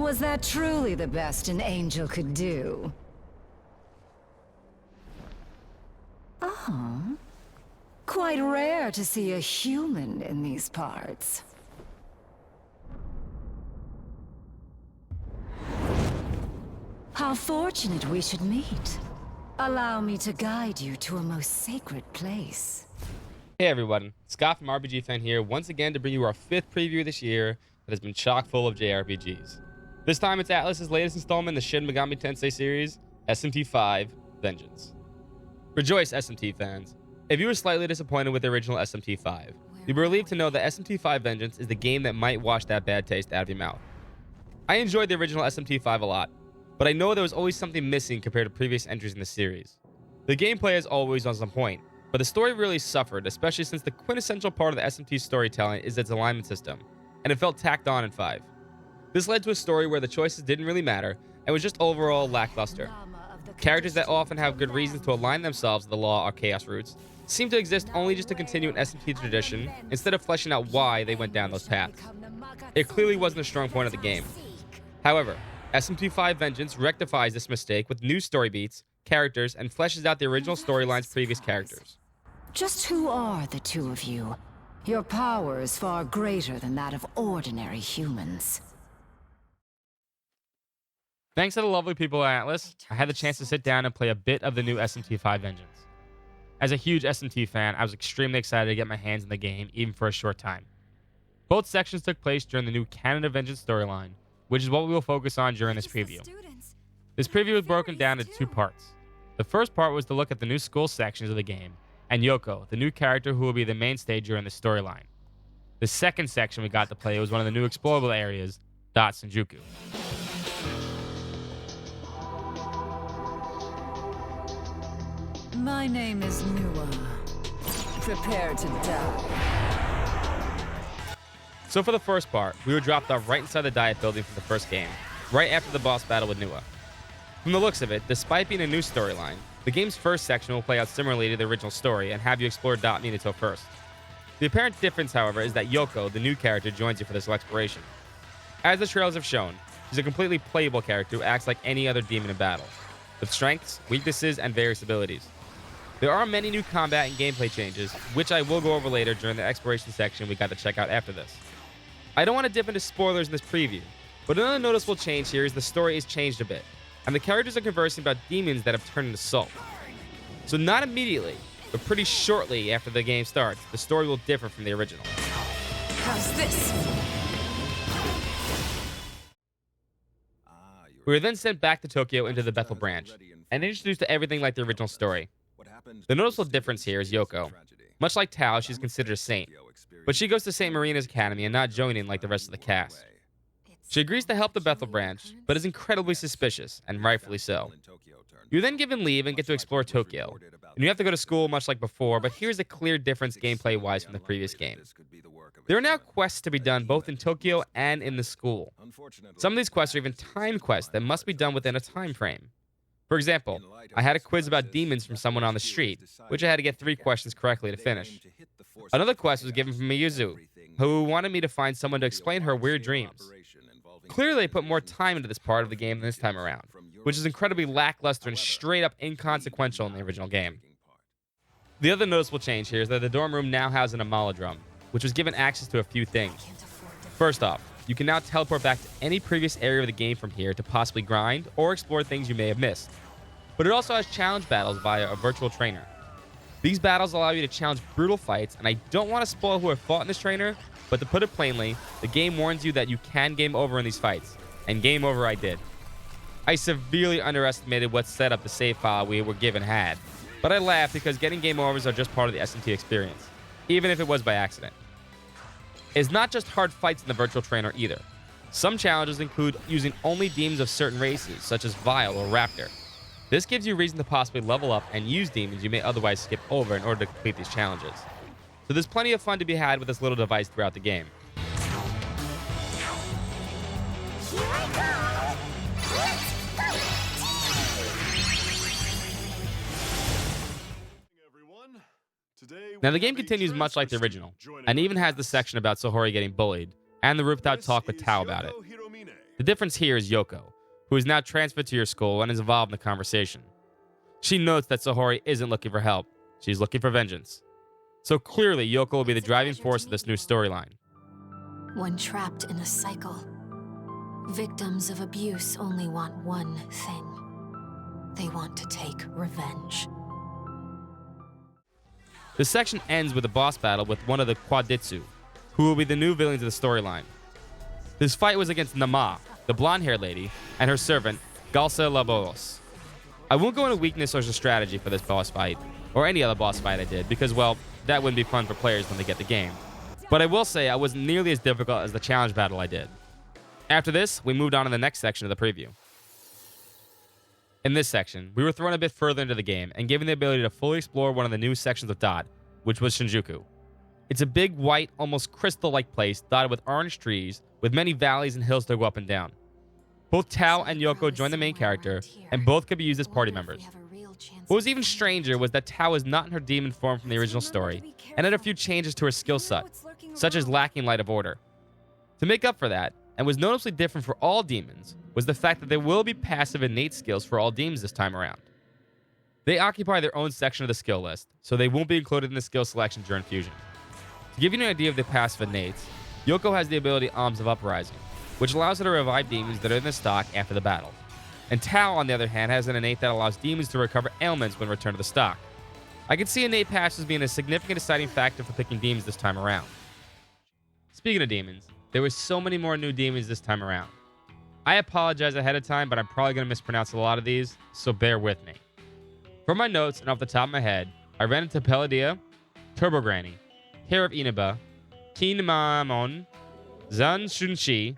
Was that truly the best an angel could do? Oh. Quite rare to see a human in these parts. How fortunate we should meet. Allow me to guide you to a most sacred place. Hey everyone, Scott from RPGFan here, once again to bring you our 5th preview this year that has been chock full of JRPGs. This time it's Atlus's latest installment in the Shin Megami Tensei series, SMT V Vengeance. Rejoice, SMT fans. If you were slightly disappointed with the original SMT V, you'll be relieved to know that SMT V Vengeance is the game that might wash that bad taste out of your mouth. I enjoyed the original SMT V a lot, but I know there was always something missing compared to previous entries in the series. The gameplay is always on some point, but the story really suffered, especially since the quintessential part of the SMT storytelling is its alignment system, and it felt tacked on in 5. This led to a story where the choices didn't really matter, and was just overall lackluster. Characters that often have good reasons to align themselves with the law or chaos roots seem to exist only just to continue an SMT tradition, instead of fleshing out why they went down those paths. It clearly wasn't a strong point of the game. However, SMT V Vengeance rectifies this mistake with new story beats, characters, and fleshes out the original storyline's previous characters. Just who are the two of you? Your power is far greater than that of ordinary humans. Thanks to the lovely people at Atlus, I had the chance to sit down and play a bit of the new SMT V Vengeance. As a huge SMT fan, I was extremely excited to get my hands in the game, even for a short time. Both sections took place during the new Canada Vengeance storyline, which is what we will focus on during this preview. This preview was broken down into 2 parts. The first part was to look at the new school sections of the game, and Yoko, the new character who will be the mainstay during the storyline. The second section we got to play was one of the new explorable areas, Shinjuku. My name is Nua. Prepare to die. So for the first part, we were dropped off right inside the Diet building from the first game, right after the boss battle with Nua. From the looks of it, despite being a new storyline, the game's first section will play out similarly to the original story and have you explore Minato first. The apparent difference, however, is that Yoko, the new character, joins you for this exploration. As the trailers have shown, she's a completely playable character who acts like any other demon in battle, with strengths, weaknesses, and various abilities. There are many new combat and gameplay changes, which I will go over later during the exploration section we got to check out after this. I don't want to dip into spoilers in this preview, but another noticeable change here is the story is changed a bit, and the characters are conversing about demons that have turned into salt. So not immediately, but pretty shortly after the game starts, the story will differ from the original. How's this? We were then sent back to Tokyo into the Bethel branch, and introduced to everything like the original story. The noticeable difference here is Yoko. Much like Tao, she's considered a saint, but she goes to St. Marina's Academy and not joining like the rest of the cast. She agrees to help the Bethel branch, but is incredibly suspicious, and rightfully so. You're then given leave and get to explore Tokyo, and you have to go to school much like before, but here's a clear difference gameplay-wise from the previous game. There are now quests to be done both in Tokyo and in the school. Some of these quests are even time quests that must be done within a time frame. For example, I had a quiz about demons from someone on the street, which I had to get 3 questions correctly to finish. Another quest was given from Miyuzu, who wanted me to find someone to explain her weird dreams. Clearly, they put more time into this part of the game than this time around, which is incredibly lackluster and straight up inconsequential in the original game. The other noticeable change here is that the dorm room now houses an Amalodrum, which was given access to a few things. First off, you can now teleport back to any previous area of the game from here to possibly grind or explore things you may have missed. But it also has challenge battles via a virtual trainer. These battles allow you to challenge brutal fights, and I don't want to spoil who have fought in this trainer, but to put it plainly, the game warns you that you can game over in these fights, and game over I did. I severely underestimated what setup the save file we were given had, but I laughed because getting game overs are just part of the SMT experience, even if it was by accident. It's not just hard fights in the virtual trainer either. Some challenges include using only demons of certain races, such as Vile or Raptor. This gives you reason to possibly level up and use demons you may otherwise skip over in order to complete these challenges. So there's plenty of fun to be had with this little device throughout the game. Here I go! Now the game continues much like the original, and even has the section about Sohori getting bullied, and the rooftop talk with Tao about it. The difference here is Yoko, who is now transferred to your school and is involved in the conversation. She notes that Sahori isn't looking for help. She's looking for vengeance. So clearly, Yoko will be the driving force of this new storyline. When trapped in a cycle, victims of abuse only want one thing. They want to take revenge. The section ends with a boss battle with one of the Quaditsu, who will be the new villains of the storyline. This fight was against Nama, the blonde-haired lady, and her servant, Galsa Labos. I won't go into weakness or strategy for this boss fight, or any other boss fight I did, because, well, that wouldn't be fun for players when they get the game. But I will say I wasn't nearly as difficult as the challenge battle I did. After this, we moved on to the next section of the preview. In this section, we were thrown a bit further into the game and given the ability to fully explore one of the new sections of Dot, which was Shinjuku. It's a big, white, almost crystal-like place dotted with orange trees with many valleys and hills to go up and down. Both Tao and Yoko join the main character, and both could be used as party members. What was even stranger was that Tao is not in her demon form from the original story, and had a few changes to her skill set, such as lacking Light of Order. To make up for that, and was noticeably different for all demons, was the fact that there will be passive innate skills for all demons this time around. They occupy their own section of the skill list, so they won't be included in the skill selection during fusion. To give you an idea of the passive innates, Yoko has the ability Arms of Uprising, which allows her to revive demons that are in the stock after the battle. And Tao, on the other hand, has an innate that allows demons to recover ailments when returned to the stock. I can see innate passives being a significant deciding factor for picking demons this time around. Speaking of demons, there were so many more new demons this time around. I apologize ahead of time, but I'm probably going to mispronounce a lot of these, so bear with me. From my notes and off the top of my head, I ran into Pelladia, Turbo Granny, Hair of Inaba, Kinamamon, Zun Shunshi,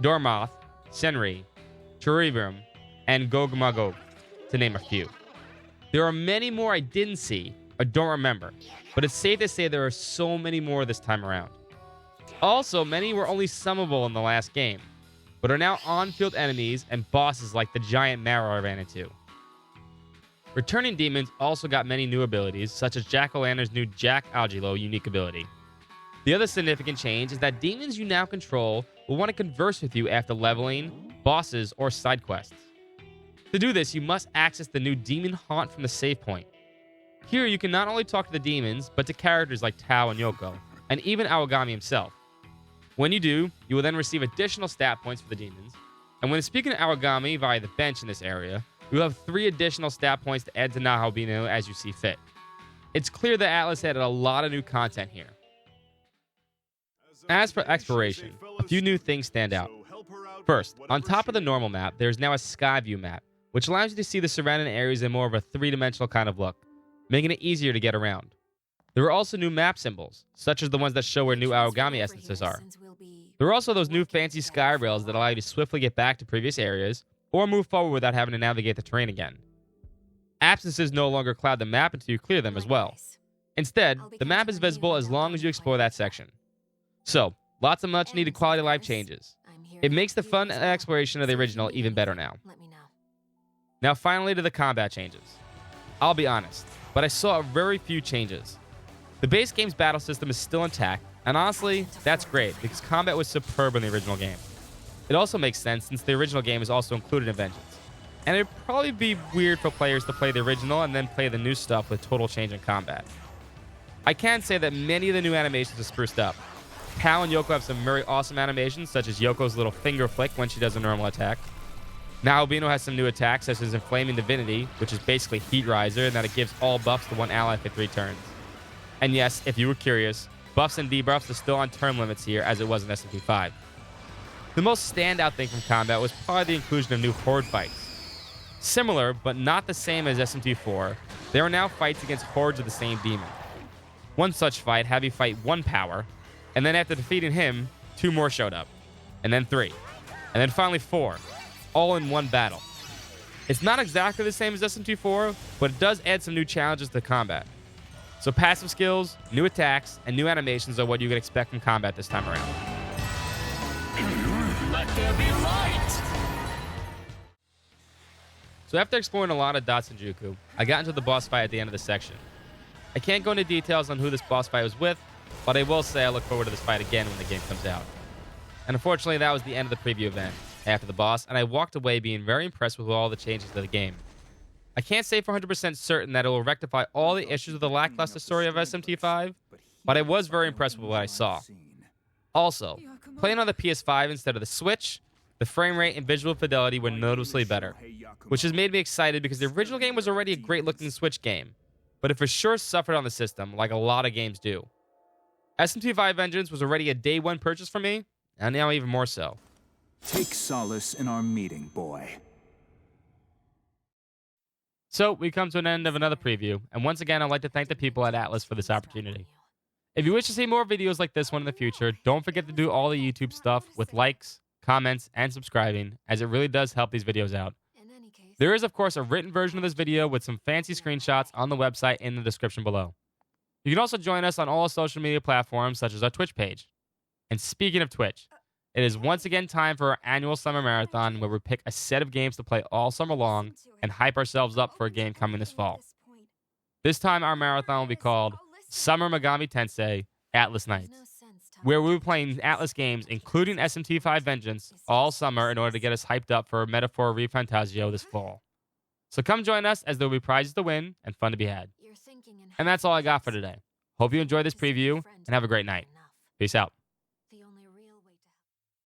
Dormoth, Senri, Cherubim, and Gogmagog, to name a few. There are many more I didn't see or don't remember, but it's safe to say there are so many more this time around. Also, many were only summable in the last game, but are now on-field enemies and bosses like the giant Marrow I ran into. Returning demons also got many new abilities, such as Jack-O-Lantern's new Jack Algilo unique ability. The other significant change is that demons you now control will want to converse with you after leveling, bosses, or side quests. To do this, you must access the new Demon Haunt from the save point. Here, you can not only talk to the demons, but to characters like Tao and Yoko, and even Aogami himself. When you do, you will then receive additional stat points for the demons, and when speaking to Aogami via the bench in this area, you will have 3 additional stat points to add to Nahabino as you see fit. It's clear that Atlas added a lot of new content here. As for exploration, a few new things stand out. First, on top of the normal map, there is now a sky view map, which allows you to see the surrounding areas in more of a 3-dimensional kind of look, making it easier to get around. There are also new map symbols, such as the ones that show where new Aogami essences are. There are also those new fancy sky rails that allow you to swiftly get back to previous areas, or move forward without having to navigate the terrain again. Absences no longer cloud the map until you clear them as well. Instead, the map is visible as long as you explore that section. So, lots of much needed quality of life changes. It makes the fun exploration of the original even better now. Now finally to the combat changes. I'll be honest, but I saw very few changes. The base game's battle system is still intact, and honestly, that's great because combat was superb in the original game. It also makes sense since the original game is also included in Vengeance. And it'd probably be weird for players to play the original and then play the new stuff with total change in combat. I can say that many of the new animations are spruced up. Tao and Yoko have some very awesome animations, such as Yoko's little finger flick when she does a normal attack. Naobino has some new attacks, such as Inflaming Divinity, which is basically Heat Riser, and that it gives all buffs to one ally for 3 turns. And yes, if you were curious, buffs and debuffs are still on turn limits here, as it was in SMT V. The most standout thing from combat was probably the inclusion of new horde fights. Similar, but not the same as SMT IV, there are now fights against hordes of the same demon. One such fight had you fight 1 power, and then after defeating him, 2 more showed up, and then 3, and then finally 4, all in one battle. It's not exactly the same as SMT IV, but it does add some new challenges to combat. So passive skills, new attacks, and new animations are what you can expect from combat this time around. Let there be light! So after exploring a lot of Dot Shinjuku, I got into the boss fight at the end of the section. I can't go into details on who this boss fight was with, but I will say I look forward to this fight again when the game comes out. And unfortunately, that was the end of the preview event. after the boss, and I walked away being very impressed with all the changes to the game. I can't say for 100% certain that it will rectify all the issues of the lackluster story of SMT V, but I was very impressed with what I saw. Also, playing on the PS5 instead of the Switch, the frame rate and visual fidelity were noticeably better, which has made me excited because the original game was already a great-looking Switch game, but it for sure suffered on the system, like a lot of games do. SMT V Vengeance was already a day one purchase for me, and now even more so. Take solace in our meeting, boy. So, we come to an end of another preview, and once again, I'd like to thank the people at Atlas for this opportunity. If you wish to see more videos like this one in the future, don't forget to do all the YouTube stuff with likes, comments, and subscribing, as it really does help these videos out. There is, of course, a written version of this video with some fancy screenshots on the website in the description below. You can also join us on all social media platforms, such as our Twitch page. And speaking of Twitch, it is once again time for our annual summer marathon where we pick a set of games to play all summer long and hype ourselves up for a game coming this fall. This time our marathon will be called Summer Megami Tensei Atlas Nights, where we'll be playing Atlas games including SMT V Vengeance all summer in order to get us hyped up for Metaphor ReFantazio this fall. So come join us as there will be prizes to win and fun to be had. And that's all I got for today. Hope you enjoyed this preview and have a great night. Peace out.